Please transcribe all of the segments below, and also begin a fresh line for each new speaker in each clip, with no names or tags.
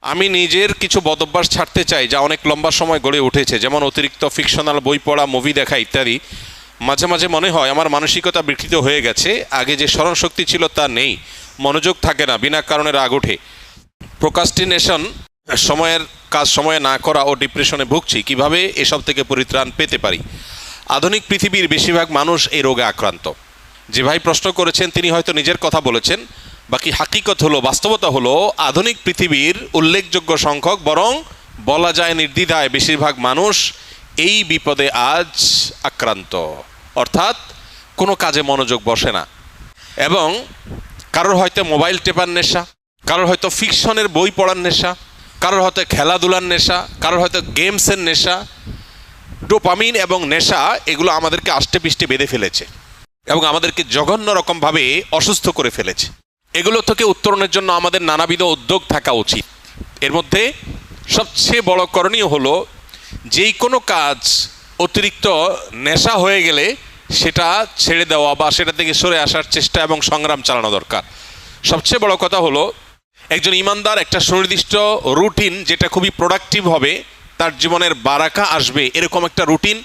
আমি নিজের কিছু বদভ্যাস ছাড়তে চাই যা অনেক লম্বা সময় গড়ে উঠেছে, যেমন অতিরিক্ত ফিকশনাল বই পড়া, মুভি দেখা ইত্যাদি। মাঝে মাঝে মনে হয় আমার মানসিকতা বিকৃত হয়ে গেছে, আগে যে স্মরণশক্তি ছিল তা নেই, মনোযোগ থাকে না, বিনা কারণে রাগ ওঠে। প্রোক্রাস্টিনেশন, সময়ের কাজ সময়ে না করা ও ডিপ্রেশনে ভুগছি। কিভাবে এসব থেকে পরিত্রাণ পেতে পারি? আধুনিক পৃথিবীর বেশিরভাগ মানুষ এই রোগে আক্রান্ত। যে ভাই প্রশ্ন করেছেন তিনি হয়তো নিজের কথা বলেছেন, বাকি হাকিকত হলো, বাস্তবতা হলো আধুনিক পৃথিবীর উল্লেখযোগ্য সংখ্যক, বরং বলা যায় নির্দ্বিধায় বেশিরভাগ মানুষ এই বিপদে আজ আক্রান্ত। অর্থাৎ কোনো কাজে মনোযোগ বসে না, এবং কারোর হয়তো মোবাইল টেপার নেশা, কারোর হয়তো ফিকশনের বই পড়ার নেশা, কারোর হয়তো খেলাধুলার নেশা, কারোর হয়তো গেমসের নেশা। ডোপামিন এবং নেশা এগুলো আমাদেরকে আষ্টে পিষ্টে বেঁধে ফেলেছে এবং আমাদেরকে জঘন্য রকমভাবে অসুস্থ করে ফেলেছে। এগুলো থেকে উত্তরণের জন্য আমাদের নানাবিধ উদ্যোগ থাকা উচিত। এর মধ্যে সবচেয়ে বড় করণীয় হলো যেই কোনো কাজ অতিরিক্ত নেশা হয়ে গেলে সেটা ছেড়ে দেওয়া বা সেটা থেকে সরে আসার চেষ্টা এবং সংগ্রাম চালানো দরকার। সবচেয়ে বড় কথা হলো একজন ইমানদার একটা সুনির্দিষ্ট রুটিন, যেটা খুবই প্রোডাক্টিভ হবে, তার জীবনের বারাকা আসবে, এরকম একটা রুটিন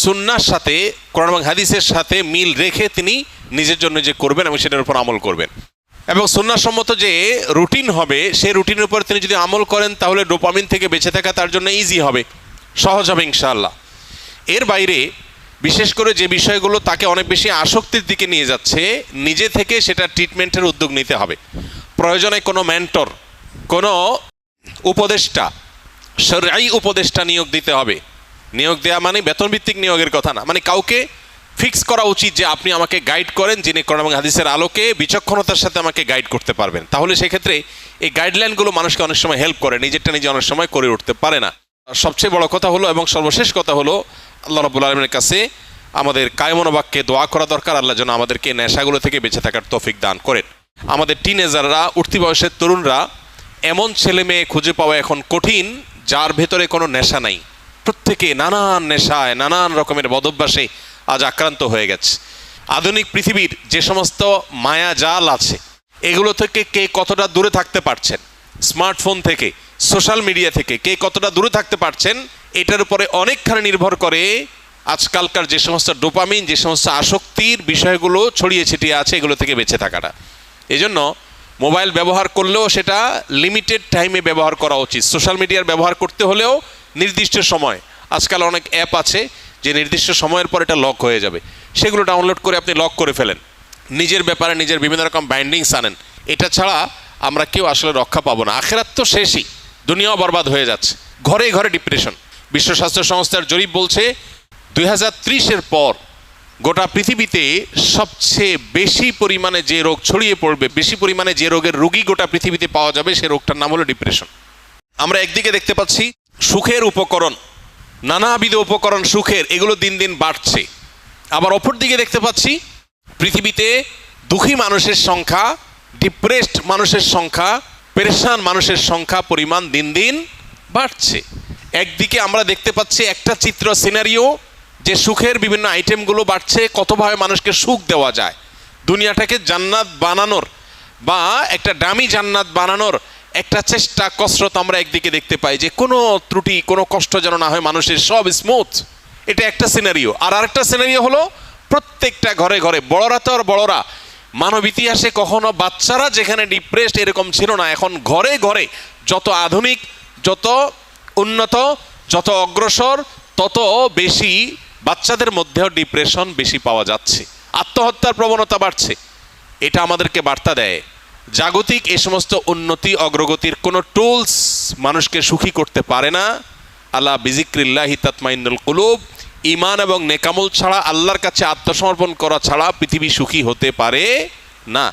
সুন্নাহর সাথে, কোরআন এবং হাদিসের সাথে মিল রেখে তিনি নিজের জন্য যে করবেন এবং সেটার উপর আমল করবেন। এবং সুন্নাহসম্মত যে রুটিন হবে সেই রুটিনের উপর তিনি যদি আমল করেন তাহলে ডোপামিন থেকে বেঁচে থাকা তার জন্য ইজি হবে, সহজ হবে ইনশাআল্লাহ। এর বাইরে বিশেষ করে যে বিষয়গুলো তাকে অনেক বেশি আসক্তির দিকে নিয়ে যাচ্ছে, নিজে থেকে সেটা ট্রিটমেন্টের উদ্যোগ নিতে হবে। প্রয়োজনে কোনো মেন্টর, কোনো উপদেষ্টা, শরঈ উপদেষ্টা নিয়োগ দিতে হবে। নিয়োগ দেওয়া মানে বেতনভিত্তিক নিয়োগের কথা না, মানে কাউকে ফিক্স করা উচিত যে আপনি আমাকে গাইড করেন, যিনি কোরআন এবং হাদিসের আলোকে বিচক্ষণতার সাথে আমাকে গাইড করতে পারবেন। তাহলে সেক্ষেত্রে এই গাইডলাইনগুলো মানুষকে অনেক সময় হেল্প করে, নিজেরটা নিজে অনেক সময় করে উঠতে পারে না। সবচেয়ে বড় কথা হলো এবং সর্বশেষ কথা হলো আল্লাহ রাব্বুল আলামিনের কাছে আমাদের কায়মনো বাক্যে দোয়া করা দরকার, আল্লাহ যেন আমাদেরকে নেশাগুলো থেকে বেঁচে থাকার তৌফিক দান করেন। আমাদের টিনেজাররা, উঠতি বয়সের তরুণরা, এমন ছেলে মেয়ে খুঁজে পাওয়া এখন কঠিন যার ভেতরে কোনো নেশা নাই। প্রত্যেকে নানান নেশায়, নানান রকমের বদভ্যাসে আজ আক্রান্ত হয়ে গেছে। আধুনিক পৃথিবীর যে সমস্ত মায়াজাল আছে এগুলো থেকে কে কতটা দূরে থাকতে পারছেন, স্মার্টফোন থেকে, সোশ্যাল মিডিয়া থেকে কে কতটা দূরে থাকতে পারছেন, এটার উপরে অনেকখানি নির্ভর করে আজকালকার যে সমস্ত ডোপামিন, যে সমস্ত আসক্তির বিষয়গুলো ছড়িয়ে ছিটিয়ে আছে, এগুলো থেকে বেঁচে থাকাটা। এজন্য মোবাইল ব্যবহার করলেও সেটা লিমিটেড টাইমে ব্যবহার করা উচিত। সোশ্যাল মিডিয়ার ব্যবহার করতে হলেও নির্দিষ্ট সময়, আজকাল অনেক অ্যাপ আছে যে নির্দিষ্ট সময়ের পর এটা লক হয়ে যাবে, সেগুলো ডাউনলোড করে আপনি লক করে ফেলেন। নিজের ব্যাপারে নিজের বিভিন্ন রকম বাইন্ডিংস আনেন। এটা ছাড়া আমরা কেউ আসলে রক্ষা পাবো না। আখেরাত তো শেষই, দুনিয়াও বরবাদ হয়ে যাচ্ছে। ঘরে ঘরে ডিপ্রেশন। বিশ্ব স্বাস্থ্য সংস্থার জরিপ বলছে 2030-এর পর গোটা পৃথিবীতে সবচেয়ে বেশি পরিমাণে যে রোগ ছড়িয়ে পড়বে, বেশি পরিমাণে যে রোগের রোগী গোটা পৃথিবীতে পাওয়া যাবে, সে রোগটার নাম হলো ডিপ্রেশন। আমরা একদিকে দেখতে পাচ্ছি সুখের উপকরণ, নানাবিধ উপকরণ সুখের, এগুলো দিন দিন বাড়ছে। আবার অপর দিকে দেখতে পাচ্ছি পৃথিবীতে দুঃখী মানুষের সংখ্যা, ডিপ্রেসড মানুষের সংখ্যা, পেরেশান মানুষের সংখ্যা, পরিমাণ দিন দিন বাড়ছে। একদিকে আমরা দেখতে পাচ্ছি একটা চিত্র, সিনারিও, যে সুখের বিভিন্ন আইটেমগুলো বাড়ছে, কতভাবে মানুষকে সুখ দেওয়া যায়, দুনিয়াটাকে জান্নাত বানানোর বা একটা দামি জান্নাত বানানোর একটা চেষ্টা, কসরত আমরা একদিকে দেখতে পাই, যে কোনো ত্রুটি, কোনো কষ্ট যেন না হয় মানুষের, সব স্মুথ। এটা একটা সিনারিও। আর আরেকটা সিনারিও হলো প্রত্যেকটা ঘরে ঘরে, বড়রা তো আর বড়রা, মানব ইতিহাসে কখনো বাচ্চারা যেখানে ডিপ্রেসড এরকম ছিল না, এখন ঘরে ঘরে যত আধুনিক, যত উন্নত, যত অগ্রসর, তত বেশি বাচ্চাদের মধ্যেও ডিপ্রেশন বেশি পাওয়া যাচ্ছে, আত্মহত্যার প্রবণতা বাড়ছে। এটা আমাদেরকে বার্তা দেয় জাগতিক এই সমস্ত উন্নতি অগ্রগতির কোনো টুলস মানুষকে সুখী করতে পারে না। আল্লাহ বিজিক্রিল্লাহি তাতমাইন্নুল কুলুব, ঈমান এবং নেকামল ছাড়া, আল্লাহর কাছে আত্মসমর্পণ করা ছাড়া পৃথিবী সুখী হতে পারে না।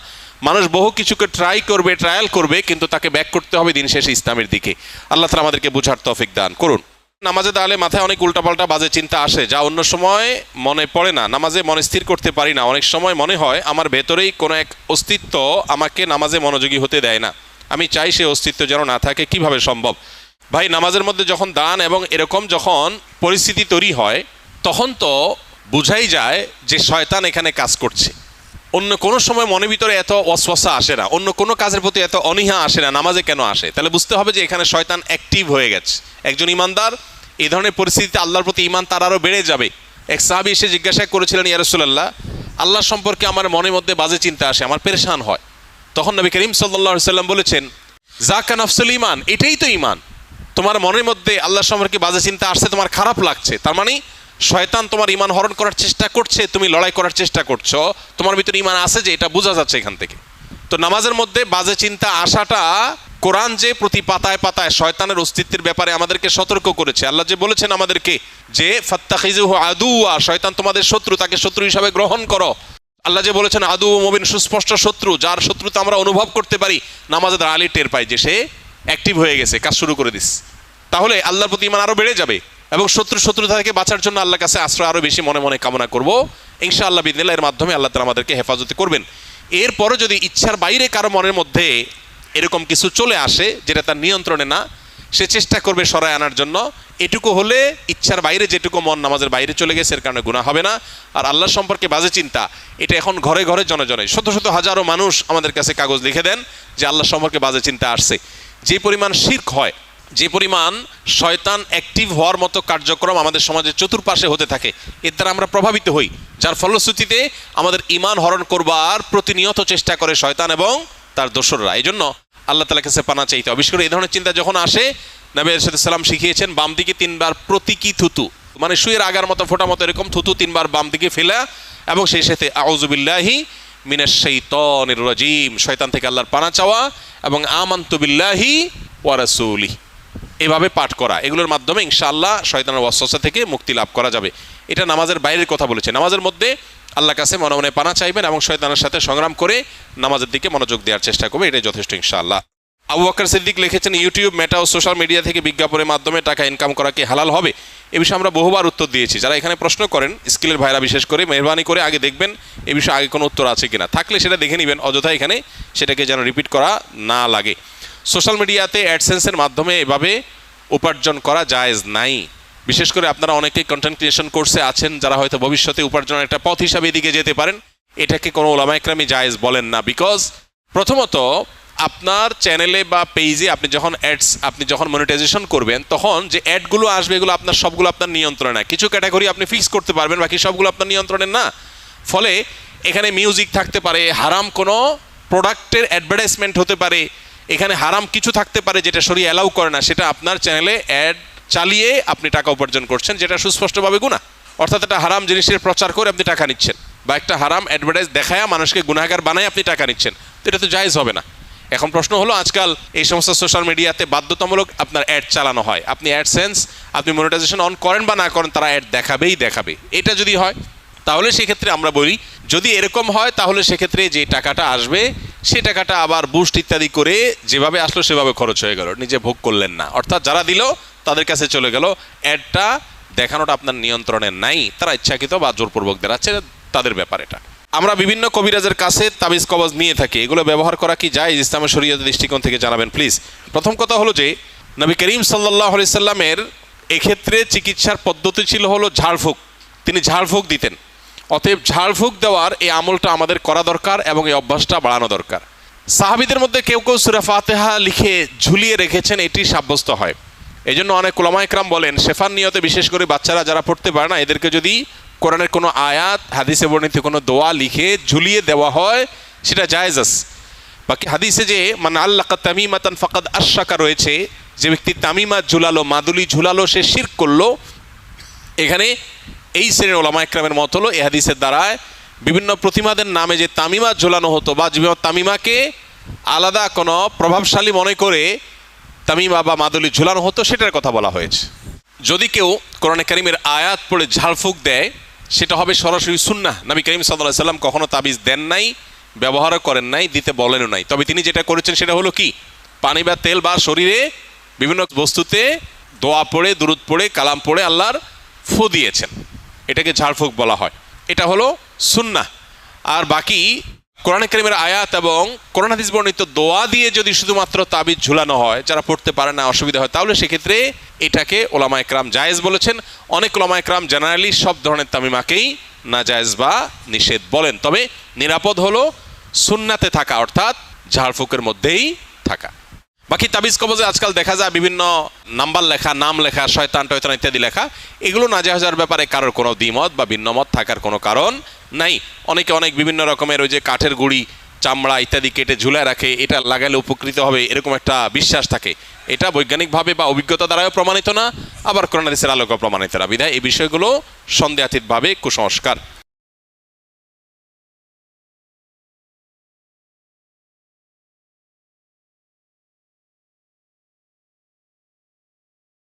মানুষ বহু কিছুকে ট্রায়াল করবে, কিন্তু তাকে ব্যাক করতে হবে দিন শেষে ইসলামের দিকে। আল্লাহ তাআলা আমাদেরকে বুঝার তৌফিক দান করুন। নামাজে দাঁড়ালে মাথায় অনেক উল্টাপাল্টা বাজে চিন্তা আসে, যা অন্য সময় মনে পড়ে না। নামাজে মনে স্থির করতে পারি না। অনেক সময় মনে হয় আমার ভেতরেই কোনো এক অস্তিত্ব আমাকে নামাজে মনোযোগী হতে দেয় না। আমি চাই সে অস্তিত্ব যেন না থাকে। কিভাবে সম্ভব? ভাই, নামাজের মধ্যে যখন দান এবং এরকম যখন পরিস্থিতি তৈরি হয়, তখন তো বুঝাই যায় যে শয়তান এখানে কাজ করছে। অন্য কোনো সময় মনের ভিতরে এত ওয়াসওয়াসা আসে না, অন্য কোনো কাজের প্রতি এত অনীহা আসে না, নামাজে কেন আসে? তাহলে বুঝতে হবে যে এখানে শয়তান অ্যাক্টিভ হয়ে গেছে। একজন ইমানদার এই ধরনের পরিস্থিতিতে আল্লাহর প্রতি ইমান তার আরও বেড়ে যাবে। এক সাহাবী এসে জিজ্ঞাসা করেছিলেন, ইয়া রাসূলুল্লাহ, আল্লাহ সম্পর্কে আমার মনের মধ্যে বাজে চিন্তা আসে, আমার পেরেশান হয়। তখন নবী করিম সাল্লাল্লাহু আলাইহি সাল্লাম বলেছেন, যাকা নাফসুল ঈমান, এটাই তো ঈমান। তোমার মনের মধ্যে আল্লাহ সম্পর্কে বাজে চিন্তা আসছে, তোমার খারাপ লাগছে, তার মানে শয়তান তোমার ঈমান হরণ করার চেষ্টা করছে, তুমি লড়াই করার চেষ্টা করছো, তোমার ভিতরে ঈমান আছে যে এটা বোঝা যাচ্ছে এখান থেকে। তো নামাজের মধ্যে বাজে চিন্তা আসাটা, কোরআন যে প্রতি পাতায় পাতায় শয়তানের অস্তিত্বের ব্যাপারে আমাদেরকে সতর্ক করেছে। আল্লাহ যে বলেছেন আমাদেরকে যে ফাত্তাখিজুহু আদুওয়া, শয়তান তোমাদের শত্রু, তাকে শত্রু হিসাবে গ্রহণ করো। আল্লাহ যে বলেছেন আদু মুবিন, সুস্পষ্ট শত্রু, যার শত্রুতা আমরা অনুভব করতে পারি, নামাজের আলী টের পাই যে সে অ্যাক্টিভ হয়ে গেছে, কাজ শুরু করে দিস। তাহলে আল্লাহর প্রতি ঈমান আরো বেড়ে যাবে এবং শত্রুতা থেকে বাঁচার জন্য আল্লাহর কাছে আশ্রয় আরো বেশি মনে মনে কামনা করব ইনশাআল্লাহ বিদিনিল্লাহ। এর মাধ্যমে আল্লাহ তাআলা আমাদেরকে হেফাজত করবেন। এরপরে যদি ইচ্ছার বাইরে কারো মনের মধ্যে এরকম কিছু চলে আসে যেটা তার নিয়ন্ত্রণে না, সে চেষ্টা করবে সরায় আনার জন্য। এটুকু হলে ইচ্ছার বাইরে যেটুকু মন নামাজের বাইরে চলে গেছে, এর কারণে গুনাহ হবে না। আর আল্লাহ সম্পর্কে বাজে চিন্তা, এটা এখন ঘরে ঘরে জনে জনে শত শত হাজারো মানুষ আমাদের কাছে কাগজ লিখে দেন যে আল্লাহ সম্পর্কে বাজে চিন্তা আসছে। যে পরিমাণ শিরক হয়, যে পরিমাণ শয়তান অ্যাক্টিভ হওয়ার মতো কার্যক্রম আমাদের সমাজের চতুর্পাশে হতে থাকে, এর দ্বারা আমরা প্রভাবিত হই, যার ফলশ্রুতিতে আমাদের ঈমান হরণ করবার প্রতিনিয়ত চেষ্টা করে শয়তান এবং তার দোসররা। এই জন্য আল্লাহ তাআলার কাছে পানা চাইতে হবে। বিশেষ করে এই ধরনের চিন্তা যখন আসে, নবী সাল্লাল্লাহু আলাইহি ওয়াসাল্লাম শিখিয়েছেন বাম দিকে 3 বার প্রতীকী থুতু, মানে সুয়ের আগার মতো ফোঁটা মতো এরকম থুতু 3 বার বাম দিকে ফেলা, এবং সেই সাথে আউযু বিল্লাহি মিনাশ শাইতানির রাজিম, শয়তান থেকে আল্লাহর পানা চাওয়া, এবং আমানতু বিল্লাহি ওয়া রাসূলিহি, এভাবে পাঠ করা। এগুলোর মাধ্যমে ইনশাআল্লাহ শয়তানের ওয়াসওয়াসা থেকে মুক্তি লাভ করা যাবে। এটা নামাজের বাইরের কথা বলেছে। নামাজের মধ্যে আল্লাহর কাছে মনে মনে পানা চাইবেন এবং শয়তানের সাথে সংগ্রাম করে নামাজের দিকে মনোযোগ দেওয়ার চেষ্টা করবে, এটাই যথেষ্ট ইনশাআল্লাহ। আবু বকর সিদ্দিক লিখেছেন, ইউটিউব, মেটা ও সোশ্যাল মিডিয়া থেকে বিজ্ঞাপনের মাধ্যমে টাকা ইনকাম করা কি হালাল হবে? এ বিষয়ে আমরা বহুবার উত্তর দিয়েছি। যারা এখানে প্রশ্ন করেন, স্কিলের ভাইরা বিশেষ করে, মেহরবানি করে আগে দেখবেন এ বিষয়ে আগে কোনো উত্তর আছে কিনা, থাকলে সেটা দেখে নেবেন, অযথা এখানে সেটাকে যেন রিপিট করা না লাগে। সোশ্যাল মিডিয়াতে অ্যাডসেন্সের মাধ্যমে এভাবে উপার্জন করা জায়েজ নাই। বিশেষ করে আপনারা অনেকেই কন্টেন্ট ক্রিয়েশন কোর্সে আছেন, যারা হয়তো ভবিষ্যতে উপার্জনের একটা পথ হিসাবে এদিকে যেতে পারেন। এটাকে কোনো উলামা ইকরামই জায়েজ বলেন না। বিকজ প্রথমত আপনার চ্যানেলে বা পেজে আপনি যখন মনিটাইজেশন করবেন, তখন যে অ্যাডগুলো আসবে এগুলো আপনার সবগুলো আপনার নিয়ন্ত্রণে না। কিছু ক্যাটাগরি আপনি ফিক্স করতে পারবেন, বাকি সবগুলো আপনার নিয়ন্ত্রণে না। ফলে এখানে মিউজিক থাকতে পারে, হারাম কোনো প্রোডাক্টের অ্যাডভার্টাইজমেন্ট হতে পারে, এখানে হারাম কিছু থাকতে পারে যেটা শরীয়ত অ্যালাউ করে না, সেটা আপনার চ্যানেলে অ্যাড চালিয়ে আপনি টাকা উপার্জন করছেন, যেটা সুস্পষ্টভাবে গুনাহ। অর্থাৎ একটা হারাম জিনিসের প্রচার করে আপনি টাকা নিচ্ছেন, বা একটা হারাম অ্যাডভার্টাইজ দেখায় মানুষকে গুনাহগার বানায় আপনি টাকা নিচ্ছেন, তো এটা তো জায়েজ হবে না। এখন প্রশ্ন হলো, আজকাল এই সমস্ত সোশ্যাল মিডিয়াতে বাধ্যতামূলক আপনার অ্যাড চালানো হয়। আপনি অ্যাডসেন্স, আপনি মনিটাইজেশন অন করেন বা না করেন, তারা অ্যাড দেখাবে। এটা যদি হয় তাহলে সেক্ষেত্রে আমরা বলি, যদি এরকম হয় তাহলে সেক্ষেত্রে যে টাকাটা আসবে সে টাকাটা আবার বুস্ট ইত্যাদি করে যেভাবে আসলো সেভাবে খরচ হয়ে গেল, নিজে ভোগ করলেন না। অর্থাৎ যারা দিল তাদের কাছে চলে গেল, অ্যাডটা দেখানোটা আপনার নিয়ন্ত্রণে নাই, তারা ইচ্ছাকৃত বা জোরপূর্বক দেখাচ্ছে, তাদের ব্যাপার এটা। আমরা বিভিন্ন কবিরাজের কাছে তাবিজ কবজ নিয়ে থাকি, এগুলো ব্যবহার করা কি জায়েজ ইসলামের শরীয়তের দৃষ্টিকোণ থেকে জানাবেন প্লিজ। প্রথম কথা হলো যে নবী করিম সাল্লাল্লাহু আলাইহি সাল্লামের এক্ষেত্রে চিকিৎসার পদ্ধতি ছিল হলো ঝাড়ফুঁক, তিনি ঝাড়ফুঁক দিতেন। অতএব ঝাড়ফুঁক দেওয়ার এই আমলটা আমাদের করা দরকার এবং এই অভ্যাসটা বাড়ানো দরকার। সাহাবীদের মধ্যে কেউ কেউ সূরা ফাতিহা লিখে ঝুলিয়ে রেখেছেন, এটি সাব্যস্ত হয়। এই জন্য অনেক উলামা ইকরাম বলেন, শেফার নিয়তে বিশেষ করে বাচ্চারা যারা পড়তে পারে না, এদেরকে যদি কোরআনের কোনো আয়াত, হাদিসে বর্ণিত কোনো দোয়া লিখে ঝুলিয়ে দেওয়া হয় সেটা জায়েজ আছে। বাকি হাদিসে যে মান আল্লাকা তামিমাতান ফাকাদ আশরাকা রয়েছে, যে ব্যক্তি তামিমা ঝুলালো, মাদুলি ঝুলালো, সে শিরক করলো। এখানে এই শ্রেণীর ওলামা ইকরামের মত হলো এই হাদিসের দ্বারায় বিভিন্ন প্রতিমাদের নামে যে তামিমা ঝোলানো হতো বা তামিমাকে আলাদা কোনো প্রভাবশালী মনে করে তামিমা বা মাদুলি ঝুলানো হতো, সেটার কথা বলা হয়েছে। যদি কেউ কোরআনে কারিমের আয়াত পড়ে ঝাড়ফুঁক দেয়, সেটা হবে সরাসরি সুন্নাহ। নবী করিম সাল্লাল্লাহু আলাইহি সাল্লাম কখনো তাবিজ দেন নাই, ব্যবহারও করেন নাই, দিতে বলেনও নাই। তবে তিনি যেটা করেছেন সেটা হলো কি, পানি বা তেল বা শরীরে বিভিন্ন বস্তুতে দোয়া পড়ে, দুরুদ পড়ে, কালাম পড়ে আল্লাহর ফু দিয়েছেন, এটাকে ঝাড়ফুঁক বলা হয়। এটা হলো সুন্নাহ। আর বাকি কোরআনে কারিমের আয়াত এবং কোরআন হাদিস বর্ণিত দোয়া দিয়ে যদি শুধুমাত্র তাবিজ ঝুলানো হয়, যারা পড়তে পারে না, অসুবিধা হয়, তাহলে সেক্ষেত্রে এটাকে ওলামা ইকরাম জায়েজ বলেছেন। অনেক ওলামা ইকরাম জেনারেলি সব ধরনের তামিমাকেই নাজায়েজ বা নিষেধ বলেন। তবে নিরাপদ হলো সুন্নাতে থাকা, অর্থাৎ ঝাড়ফুঁকের মধ্যেই থাকা। বাকি তাবিজ কবজে আজকাল দেখা যায় বিভিন্ন নাম্বার লেখা, নাম লেখা, শয়তান টয়তান ইত্যাদি লেখা, এগুলো নাজায়েজের ব্যাপারে কারোর কোনো দ্বিমত বা ভিন্নমত থাকার কোনো কারণ নাই। অনেকে অনেক বিভিন্ন রকমের ওই যে কাঠের গুঁড়ি, চামড়া ইত্যাদি কেটে ঝুলায় রাখে, এটা লাগালে উপকৃত হবে এরকম একটা বিশ্বাস থাকে। এটা বৈজ্ঞানিকভাবে বা অভিজ্ঞতা দ্বারাও প্রমাণিত না, আবার কোরআন হাদিসের আলোকেও প্রমাণিত না। বিধায় এই বিষয়গুলো সন্দেহাতীতভাবে কুসংস্কার।